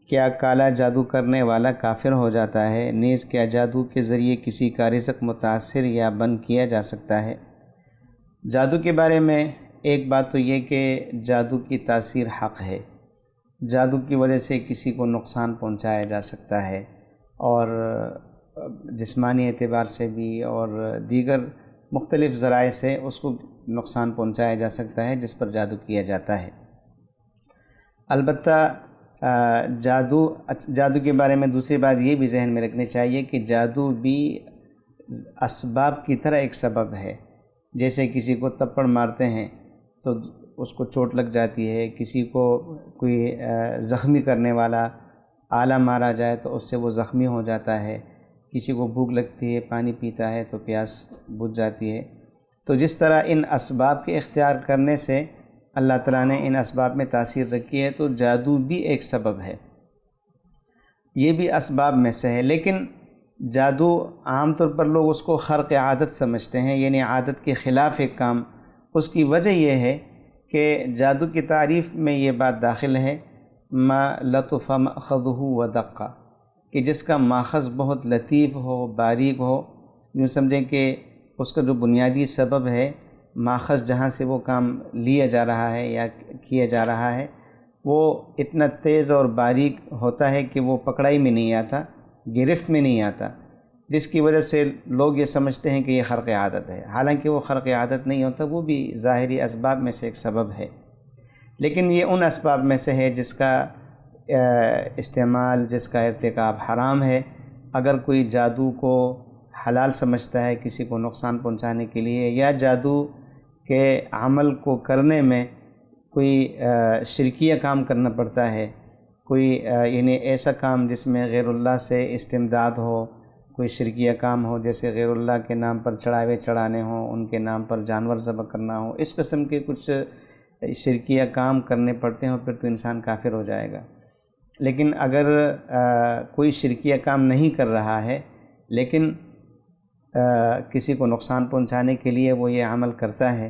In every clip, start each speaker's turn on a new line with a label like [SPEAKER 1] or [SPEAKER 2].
[SPEAKER 1] کیا کالا جادو کرنے والا کافر ہو جاتا ہے؟ نیز کیا جادو کے ذریعے کسی کا رزق متاثر یا بند کیا جا سکتا ہے؟ جادو کے بارے میں ایک بات تو یہ کہ جادو کی تاثیر حق ہے۔ جادو کی وجہ سے کسی کو نقصان پہنچایا جا سکتا ہے، اور جسمانی اعتبار سے بھی اور دیگر مختلف ذرائع سے اس کو نقصان پہنچایا جا سکتا ہے جس پر جادو کیا جاتا ہے۔ البتہ جادو کے بارے میں دوسری بات یہ بھی ذہن میں رکھنی چاہیے کہ جادو بھی اسباب کی طرح ایک سبب ہے۔ جیسے کسی کو تپڑ مارتے ہیں تو اس کو چوٹ لگ جاتی ہے، کسی کو کوئی زخمی کرنے والا آلہ مارا جائے تو اس سے وہ زخمی ہو جاتا ہے، کسی کو بھوک لگتی ہے پانی پیتا ہے تو پیاس بجھ جاتی ہے۔ تو جس طرح ان اسباب کے اختیار کرنے سے اللہ تعالیٰ نے ان اسباب میں تاثیر رکھی ہے، تو جادو بھی ایک سبب ہے، یہ بھی اسباب میں سے ہے۔ لیکن جادو عام طور پر لوگ اس کو خرق عادت سمجھتے ہیں، یعنی عادت کے خلاف ایک کام۔ اس کی وجہ یہ ہے کہ جادو کی تعریف میں یہ بات داخل ہے ما لطف مأخذہ ودق، کہ جس کا ماخذ بہت لطیف ہو، باریک ہو، یوں سمجھیں کہ اس کا جو بنیادی سبب ہے، ماخذ جہاں سے وہ کام لیا جا رہا ہے یا کیا جا رہا ہے، وہ اتنا تیز اور باریک ہوتا ہے کہ وہ پکڑائی میں نہیں آتا، گرفت میں نہیں آتا، جس کی وجہ سے لوگ یہ سمجھتے ہیں کہ یہ خرق عادت ہے، حالانکہ وہ خرق عادت نہیں ہوتا، وہ بھی ظاہری اسباب میں سے ایک سبب ہے۔ لیکن یہ ان اسباب میں سے ہے جس کا استعمال، جس کا ارتکاب حرام ہے۔ اگر کوئی جادو کو حلال سمجھتا ہے کسی کو نقصان پہنچانے کے لیے، یا جادو کے عمل کو کرنے میں کوئی شرکیہ کام کرنا پڑتا ہے، کوئی یعنی ایسا کام جس میں غیر اللہ سے استمداد ہو، کوئی شرکیہ کام ہو، جیسے غیر اللہ کے نام پر چڑھاوے چڑھانے ہوں، ان کے نام پر جانور ذبح کرنا ہو، اس قسم کے کچھ شرکیہ کام کرنے پڑتے ہیں، پھر تو انسان کافر ہو جائے گا۔ لیکن اگر کوئی شرکیہ کام نہیں کر رہا ہے لیکن کسی کو نقصان پہنچانے کے لیے وہ یہ عمل کرتا ہے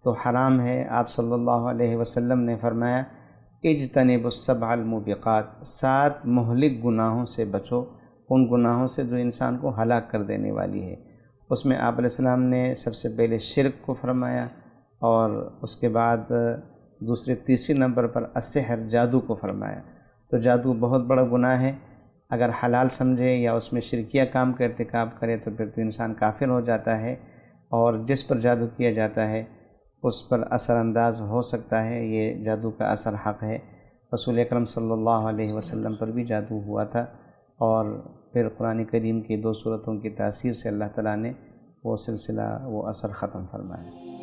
[SPEAKER 1] تو حرام ہے۔ آپ صلی اللہ علیہ وسلم نے فرمایا اجتنبوا السبع الموبقات، 7 مہلک گناہوں سے بچو، ان گناہوں سے جو انسان کو ہلاک کر دینے والی ہے۔ اس میں آپ علیہ السلام نے سب سے پہلے شرک کو فرمایا، اور اس کے بعد تیسری نمبر پر السحر، جادو کو فرمایا۔ تو جادو بہت بڑا گناہ ہے، اگر حلال سمجھے یا اس میں شرکیہ کام کا ارتکاب کرے تو پھر تو انسان کافر ہو جاتا ہے، اور جس پر جادو کیا جاتا ہے اس پر اثر انداز ہو سکتا ہے، یہ جادو کا اثر حق ہے۔ رسول اکرم صلی اللہ علیہ وسلم پر بھی جادو ہوا تھا، اور پھر قرآن کریم کی 2 سورتوں کی تاثیر سے اللہ تعالیٰ نے وہ سلسلہ، وہ اثر ختم فرمایا۔